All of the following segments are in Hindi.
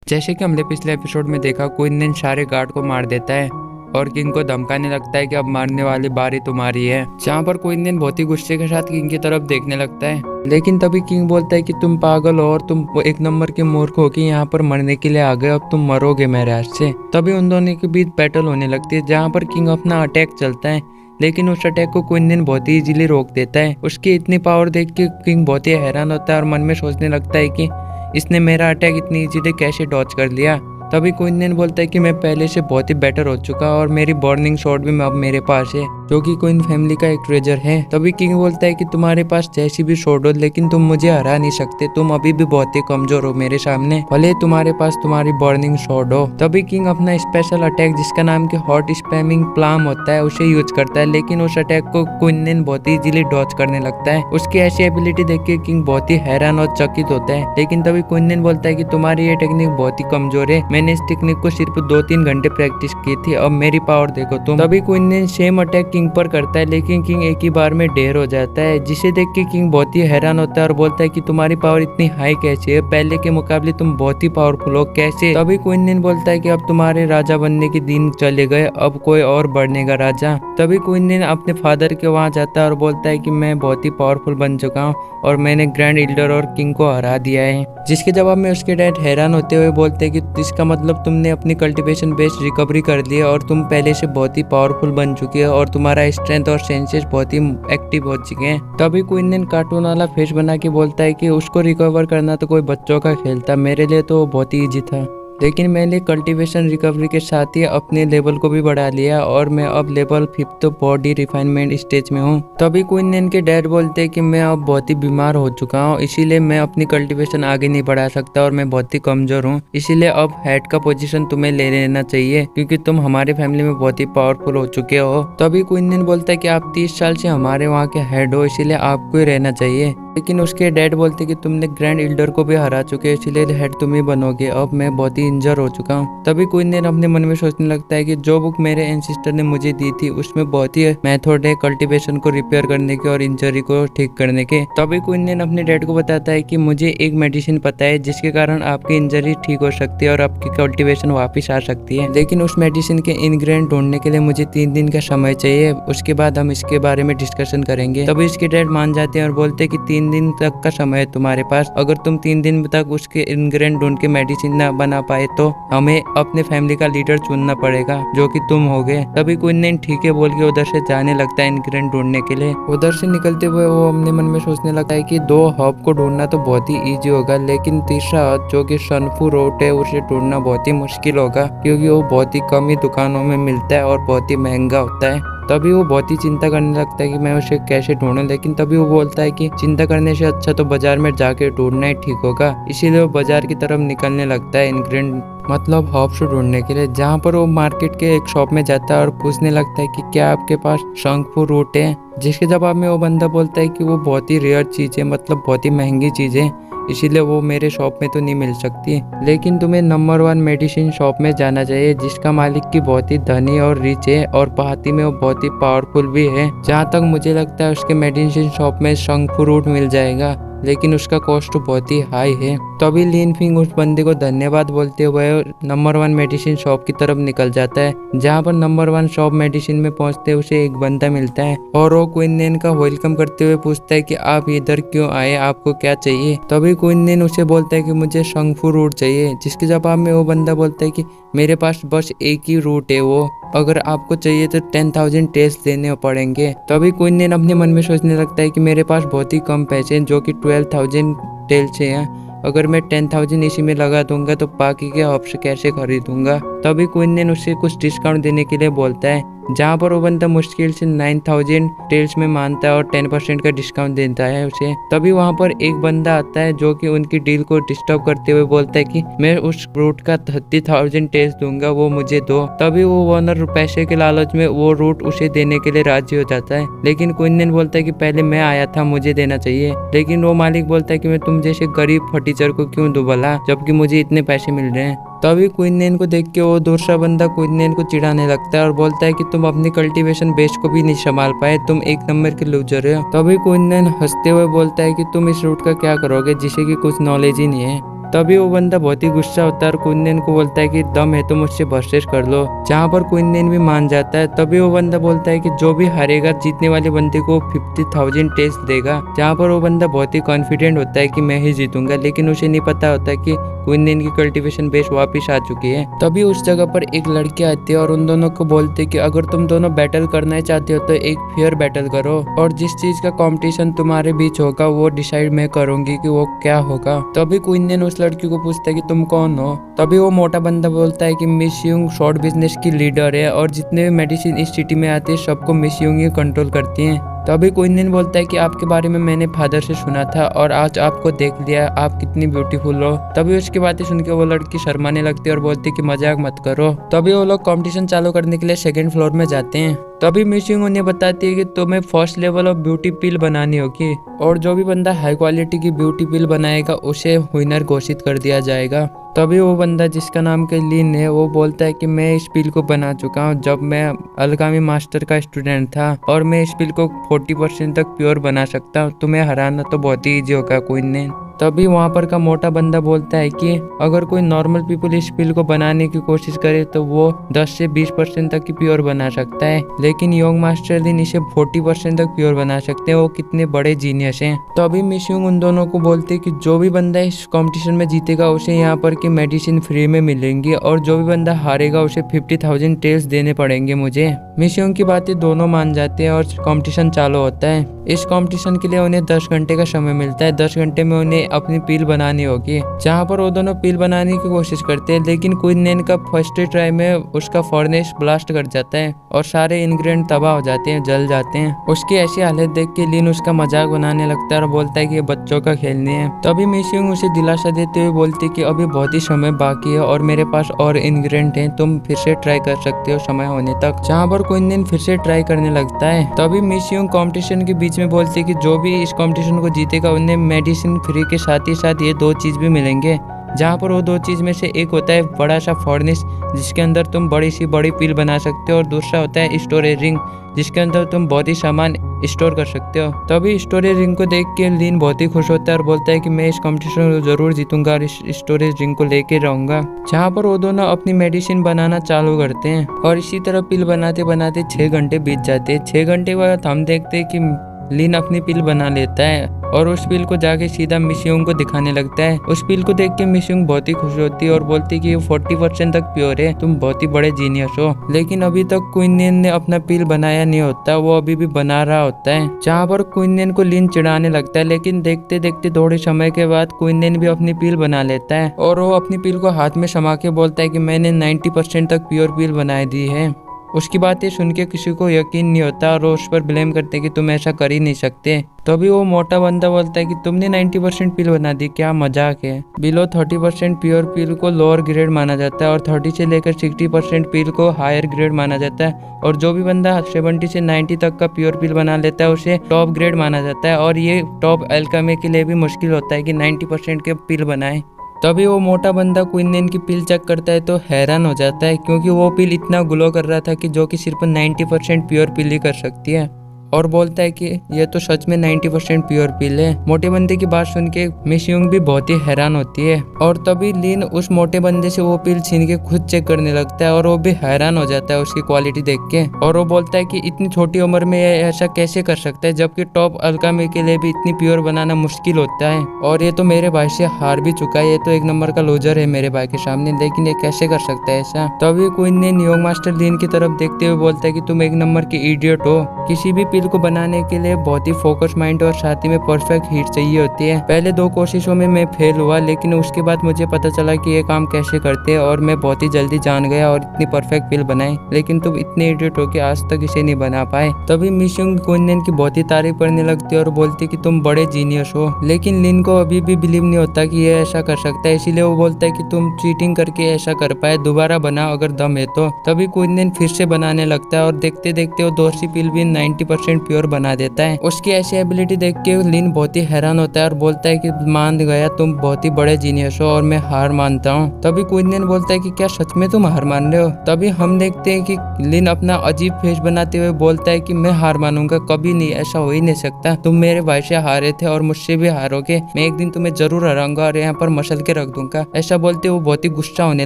जैसे कि हमने पिछले एपिसोड में देखा, क्वीन सारे गार्ड को मार देता है और किंग को धमकाने लगता है कि अब मारने वाली बारी तुम्हारी है। जहाँ पर क्वीन बहुत ही गुस्से के साथ किंग की तरफ देखने लगता है, लेकिन तभी किंग बोलता है कि तुम पागल हो और तुम एक नंबर के मूर्ख हो कि यहाँ पर मरने के लिए आ गए, अब तुम मरोगे मेरे हाथ से। तभी उन दोनों के बीच बैटल होने लगती है, जहाँ पर किंग अपना अटैक चलता है, लेकिन उस अटैक को क्वीन बहुत ही इजीली रोक देता है। उसकी इतनी पावर देख के किंग बहुत ही हैरान होता है और मन में सोचने लगता है कि इसने मेरा अटैक इतनी इजीली कैसे डॉच कर लिया। तभी क्वीन बोलता है कि मैं पहले से बहुत ही बेटर हो चुका और मेरी बर्निंग शॉट भी अब मेरे पास है, जो कि क्वीन फैमिली का एक ट्रेजर है। तभी किंग बोलता है कि तुम्हारे पास जैसी भी शॉट हो, लेकिन तुम मुझे हरा नहीं सकते, तुम अभी भी बहुत ही कमजोर हो मेरे सामने, भले तुम्हारे पास तुम्हारी बर्निंग शॉट हो। तभी किंग अपना स्पेशल अटैक, जिसका नाम की हॉट स्पैमिंग प्लाम होता है, उसे यूज करता है, लेकिन उस अटैक को क्वीन बहुत ही इजीली डॉच करने लगता है। उसकी ऐसी एबिलिटी देख के किंग बहुत ही हैरान और चकित होता है, लेकिन तभी क्वीन बोलता है कि तुम्हारी ये टेक्निक बहुत ही कमजोर है, मैंने इस टेक्निक को सिर्फ 2-3 घंटे प्रैक्टिस की थी, अब मेरी पावर देखो तुम। तभी क्वीन सेम अटैक किंग पर करता है, लेकिन किंग एक ही बार में ढेर हो जाता है, जिसे देख के किंग बहुत ही हैरान होता है और बोलता है कि तुम्हारी पावर इतनी हाई कैसे है, पहले के मुकाबले तुम बहुत ही पावरफुल हो कैसे। तभी क्वीन बोलता है कि अब तुम्हारे राजा बनने के दिन चले गए, अब कोई और बनेगा राजा। तभी क्वीन अपने फादर के वहां जाता है और बोलता है कि मैं बहुत ही पावरफुल बन चुका हूँ और मैंने ग्रैंड एल्डर और किंग को हरा दिया है। जिसके जवाब में उसके डैड हैरान होते हुए बोलते हैं कि इसका मतलब तुमने अपनी कल्टीवेशन बेस्ड रिकवरी कर ली है और तुम पहले से बहुत ही पावरफुल बन चुकी है और तुम्हारा स्ट्रेंथ और सेंसेस बहुत ही एक्टिव हो चुके हैं। तभी क्वीन कार्टून वाला फेस बना के बोलता है कि उसको रिकवर करना तो कोई बच्चों का खेल था, मेरे लिए तो बहुत ही ईजी था, लेकिन मैंने कल्टीवेशन रिकवरी के साथ ही अपने लेवल को भी बढ़ा लिया और मैं अब level 5th body refinement stage में हूँ। तभी क्वीन के डैड बोलते हैं कि मैं अब बहुत ही बीमार हो चुका हूँ, इसीलिए मैं अपनी कल्टीवेशन आगे नहीं बढ़ा सकता और मैं बहुत ही कमजोर हूँ, इसीलिए अब हेड का पोजीशन तुम्हें ले लेना चाहिए क्योंकि तुम हमारे फैमिली में बहुत ही पावरफुल हो चुके हो। तभी क्वीन बोलता है कि आप 30 साल से हमारे वहाँ के हेड हो, इसीलिए आपको ही रहना चाहिए, लेकिन उसके डैड बोलते कि तुमने ग्रैंड एल्डर को भी हरा चुके, इसीलिए हेड तुम ही बनोगे, अब मैं बहुत ही इंजर हो चुका हूँ। तभी क्वीन अपने मन में सोचने लगता है कि जो बुक मेरे एंसिस्टर ने मुझे दी थी उसमें बहुत ही मेथड है कल्टीवेशन को रिपेयर करने के और इंजरी को ठीक करने के। तभी क्वीन अपने डैड को बताता है कि मुझे एक मेडिसिन पता है जिसके कारण आपकी इंजरी ठीक हो सकती है और आपकी कल्टीवेशन वापिस आ सकती है, लेकिन उस मेडिसिन के इंग्रेडिएंट ढूंढने के लिए मुझे 3 दिन का समय चाहिए, उसके बाद हम इसके बारे में डिस्कशन करेंगे। तभी इसके डैड मान जाते हैं और बोलते हैं कि 3 दिन तक का समय है तुम्हारे पास, अगर तुम 3 दिन तक उसके इंग्रेडिएंट ढूंढ के मेडिसिन ना बना पाए तो हमें अपने फैमिली का लीडर चुनना पड़ेगा, जो कि तुम होगे। तभी क्वीन ठीक है बोल के उधर से जाने लगता है इंग्रेडिएंट ढूंढने के लिए। उधर से निकलते हुए वो अपने मन में सोचने लगता है कि 2 हब को ढूंढना तो बहुत ही इजी होगा, लेकिन तीसरा हब जो कि सनफू रोड है उसे ढूंढना बहुत ही मुश्किल होगा, क्योंकि वो बहुत ही कम ही दुकानों में मिलता है और बहुत ही महंगा होता है। तभी वो बहुत ही चिंता करने लगता है कि मैं उसे कैसे ढूंढूं, लेकिन तभी वो बोलता है कि चिंता करने से अच्छा तो बाजार में जाके ढूंढना ही ठीक होगा, इसीलिए वो बाजार की तरफ निकलने लगता है इंग्रेडिएंट मतलब हर्ब्स ढूंढने के लिए। जहाँ पर वो मार्केट के एक शॉप में जाता है और पूछने लगता है कि क्या आपके पास शंखफू रूट है, जिसके जवाब में वो बंदा बोलता है कि वो बहुत ही रेयर चीज है, मतलब बहुत ही महंगी चीज है, इसीलिए वो मेरे शॉप में तो नहीं मिल सकती, लेकिन तुम्हें नंबर 1 मेडिसिन शॉप में जाना चाहिए जिसका मालिक की बहुत ही धनी और रिच है और पार्टी में वो बहुत ही पावरफुल भी है। जहाँ तक मुझे लगता है उसके मेडिसिन शॉप में शंखफू रूट मिल जाएगा, लेकिन उसका कॉस्ट बहुत ही हाई है। तभी लीन फिंग उस बंदे को धन्यवाद बोलते हुए नंबर 1 मेडिसिन शॉप की तरफ निकल जाता है। जहाँ पर नंबर 1 शॉप मेडिसिन में पहुँचते उसे एक बंदा मिलता है और वो क्वीन का वेलकम करते हुए पूछता है कि आप इधर क्यों आए, आपको क्या चाहिए। तभी क्वीन उसे बोलता है कि मुझे शंखफू रूट चाहिए, जिसके जवाब में वो बंदा बोलता है कि मेरे पास बस एक ही रूट है, वो अगर आपको चाहिए तो 10,000 टेल्स देने पड़ेंगे। तभी क्वीन अपने मन में सोचने लगता है कि मेरे पास बहुत ही कम पैसे हैं, जो कि 12,000 टेल्स हैं, अगर मैं 10,000 इसी में लगा दूंगा तो बाकी के हब्स कैसे खरीदूंगा। तभी क्वीन उससे कुछ डिस्काउंट देने के लिए बोलता है, जहाँ पर वो बंदा मुश्किल से 9,000 टेल्स में मानता है और 10% का डिस्काउंट देता है उसे। तभी वहाँ पर एक बंदा आता है जो कि उनकी डील को डिस्टर्ब करते हुए बोलता है कि मैं उस रूट का 30,000 टेल्स दूंगा, वो मुझे दो। तभी वो ओनर पैसे के लालच में वो रूट उसे देने के लिए राजी हो जाता है, लेकिन क्वीन बोलता है कि पहले मैं आया था, मुझे देना चाहिए, लेकिन वो मालिक बोलता है कि मैं तुम जैसे गरीब फटीचर को क्यों दूं भला, जबकि मुझे इतने पैसे मिल रहे हैं। तभी क्वीन को देख के वो दूसरा बंदा क्वीन को चिढ़ाने लगता है और बोलता है कि तुम अपनी कल्टीवेशन बेस को भी नहीं संभाल पाए, तुम एक नंबर के लूजर हो। तभी क्वीन हंसते हुए बोलता है कि तुम इस रूट का क्या करोगे जिसे कि कुछ नॉलेज ही नहीं है। तभी वो बंदा बहुत ही गुस्सा होता है और क्विनन को बोलता है कि दम है तो मुझसे वर्सेस कर लो, जहाँ पर क्विनन भी मान जाता है। तभी वो बंदा बोलता है कि जो भी हारेगा जीतने वाले बंदे को 50,000 टेस्ट देगा, जहाँ पर वो बंदा बहुत ही कॉन्फिडेंट होता है कि मैं ही जीतूंगा, लेकिन उसे नहीं पता होता कि क्विनन की कल्टीवेशन बेस वापस आ चुकी है। तभी उस जगह पर एक लड़की आती है और उन दोनों को बोलते कि अगर तुम दोनों बैटल करना चाहते हो तो एक फेयर बैटल करो, और जिस चीज का कंपटीशन तुम्हारे बीच होगा वो डिसाइड मैं करूंगी कि वो क्या होगा। तभी क्विनन उस लड़की को पूछता है कि तुम कौन हो। तभी वो मोटा बंदा बोलता है कि मिस युंग शॉर्ट बिजनेस की लीडर है और जितने भी मेडिसिन इस सिटी में आते हैं सबको मिस युंग ही कंट्रोल करती हैं। तभी क्विनन बोलता है कि आपके बारे में मैंने फादर से सुना था और आज आपको देख लिया, आप कितनी ब्यूटीफुल हो। तभी उसकी बातें सुन के वो लड़की शर्माने लगती है और बोलती है कि मजाक मत करो। तभी वो लोग कंपटीशन चालू करने के लिए सेकंड फ्लोर में जाते हैं। तभी मिस युंग उन्हें बताती है कि तुम्हें फर्स्ट लेवल ऑफ ब्यूटी पिल बनानी होगी और जो भी बंदा हाई क्वालिटी की ब्यूटी पिल बनाएगा उसे विनर घोषित कर दिया जाएगा। तभी वो बंदा जिसका नाम के लिन है वो बोलता है कि मैं इस पिल को बना चुका हूँ जब मैं अलगामी मास्टर का स्टूडेंट था और मैं इस पिल को 40% तक प्योर बना सकता हूँ, तुम्हें हराना तो बहुत ही ईजी होगा क्विनन। तभी वहाँ पर का मोटा बंदा बोलता है कि अगर कोई नॉर्मल पीपल इस पिल को बनाने की कोशिश करे तो वो 10 से 20% तक की प्योर बना सकता है, लेकिन योंग मास्टर लिन इसे 40% तक प्योर बना सकते हैं। वो कितने बड़े जीनियस हैं। तो अभी मिस युंग उन दोनों को बोलते कि जो भी बंदा इस कंपटीशन में जीतेगा उसे यहाँ पर की मेडिसिन फ्री में मिलेंगी और जो भी बंदा हारेगा उसे 50,000 टेल्स देने पड़ेंगे मुझे। मिस युंग की बातें दोनों मान जाते हैं और कंपटीशन चालू होता है। इस कंपटीशन के लिए उन्हें 10 घंटे का समय मिलता है। 10 घंटे में उन्हें अपनी पिल बनानी होगी, जहाँ पर वो दोनों पिल बनाने की कोशिश करते हैं, लेकिन क्विनन का फर्स्ट ट्राई में उसका फर्नेस ब्लास्ट कर जाता है और सारे इंग्रेडिएंट तबाह हो जाते हैं, जल जाते हैं। उसकी ऐसी हालत देख के लिन उसका मजाक बनाने लगता है और बोलता है कि ये बच्चों का खेल नहीं है। तभी मिस युंग उसे दिलासा देते हुए बोलती है कि अभी बहुत ही समय बाकी है और मेरे पास और इंग्रेडिएंट हैं, तुम फिर से ट्राई कर सकते हो समय होने तक, जहाँ पर क्विनन फिर से ट्राई करने लगता है। तभी मिस युंग कंपटीशन के बीच में बोलती है कि जो भी इस कंपटीशन को जीतेगा उन्हें मेडिसिन फ्री के साथ ही साथ ये 2 चीज भी मिलेंगे, जहाँ पर वो 2 चीज में से एक होता है बड़ा सा फर्नेस जिसके अंदर तुम बड़ी सी बड़ी पिल बना सकते हो और दूसरा होता है स्टोरेज रिंग जिसके अंदर तुम बहुत ही सामान स्टोर कर सकते हो। तभी स्टोरेज रिंग को देख के लिन बहुत ही खुश होता है और बोलता है कि मैं इस कंपटीशन को जरूर जीतूंगा और इस स्टोरेज रिंग को लेके रहूंगा, जहाँ पर वो दोनों अपनी मेडिसिन बनाना चालू करते हैं। और इसी तरह पिल बनाते बनाते 6 घंटे बीत जाते हैं। 6 घंटे बाद हम देखते हैं कि लिन अपनी पिल बना लेता है और उस पिल को जाके सीधा मिस युंग को दिखाने लगता है। उस पिल को देख के मिस युंग बहुत ही खुश होती है और बोलती है कि ये 40% तक प्योर है, तुम बहुत ही बड़े जीनियस हो। लेकिन अभी तक क्विनन ने अपना पिल बनाया नहीं होता, वो अभी भी बना रहा होता है, जहाँ पर क्विनन को लिन चिढ़ाने लगता है। लेकिन देखते देखते थोड़े समय के बाद क्विनन भी अपनी पिल बना लेता है और वो अपनी पिल को हाथ में समा के बोलता है कि मैंने 90% तक प्योर पिल बना दी है। उसकी बातें सुन के किसी को यकीन नहीं होता और वो उस पर ब्लेम करते हैं कि तुम ऐसा कर ही नहीं सकते। तो अभी वो मोटा बंदा बोलता है कि तुमने 90% पिल बना दी, क्या मजाक है। बिलो 30% प्योर पिल को लोअर ग्रेड माना जाता है और 30 से लेकर 60% पिल को हायर ग्रेड माना जाता है और जो भी बंदा 70 से 90 तक का प्योर पिल बना लेता है उसे टॉप ग्रेड माना जाता है। और ये टॉप अल्केमी के लिए भी मुश्किल होता है कि 90% के पिल बनाए। तभी वो मोटा बंदा क्विनन की पिल चेक करता है तो हैरान हो जाता है, क्योंकि वो पिल इतना ग्लो कर रहा था कि जो कि सिर्फ 90% प्योर पिल ही कर सकती है, और बोलता है कि ये तो सच में 90% प्योर पिल है। मोटे बंदे की बात सुन के मिस युंग भी बहुत ही हैरान होती है और तभी लिन उस मोटे बंदे से वो पिल छीन के खुद चेक करने लगता है और वो भी हैरान हो जाता है उसकी क्वालिटी देख के। और वो बोलता है कि इतनी छोटी उम्र में ये ऐसा कैसे कर सकता है, जबकि टॉप अल्केमी के लिए भी इतनी प्योर बनाना मुश्किल होता है और ये तो मेरे भाई से हार भी चुका है, ये तो एक नंबर का लूजर है मेरे भाई के सामने, लेकिन ये कैसे कर सकता है ऐसा। तभी क्विनन योंग मास्टर लिन की तरफ देखते हुए बोलता है कि तुम एक नंबर की इडियट हो, किसी भी पिल को बनाने के लिए बहुत ही फोकस माइंड और साथ ही में परफेक्ट हीट चाहिए होती है। पहले 2 कोशिशों में मैं फेल हुआ, लेकिन उसके बाद मुझे पता चला कि ये काम कैसे करते हैं और मैं बहुत ही जल्दी जान गया और इतनी परफेक्ट पिल बनाई, लेकिन तुम इतने इडियट हो कि आज तक इसे नहीं बना पाए। तभी मिस युंग क्विनन की बहुत ही तारीफ करने लगती है और बोलती कि तुम बड़े जीनियस हो, लेकिन लिन को अभी भी बिलीव नहीं होता कि ये ऐसा कर सकता है, इसीलिए वो बोलता है कि तुम चीटिंग करके ऐसा कर पाए, दोबारा बनाओ अगर दम है तो। तभी क्विनन फिर से बनाने लगता है और देखते देखते वो दूसरी पिल भी 90% 100% प्योर बना देता है। उसकी ऐसी एबिलिटी देख के लिन बहुत ही हैरान होता है और बोलता है कि मान गया तुम बहुत ही बड़े जीनियस हो और मैं हार मानता हूँ। तभी क्विन बोलता है कि क्या सच में तुम हार मान रहे हो। तभी हम देखते हैं कि लिन अपना अजीब फेस बनाते हुए बोलता है कि मैं हार मानूंगा कभी नहीं, ऐसा हो ही नहीं सकता। तुम मेरे भाई से हारे थे और मुझसे भी हारोगे। मैं एक दिन तुम्हें जरूर हराऊंगा और यहाँ पर मसल के रख दूंगा। ऐसा बोलते वो बहुत ही गुस्सा होने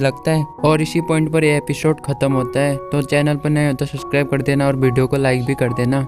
लगता है और इसी पॉइंट पर यह एपिसोड खत्म होता है। तो चैनल पर नए हो तो सब्सक्राइब कर देना और वीडियो को लाइक भी कर देना।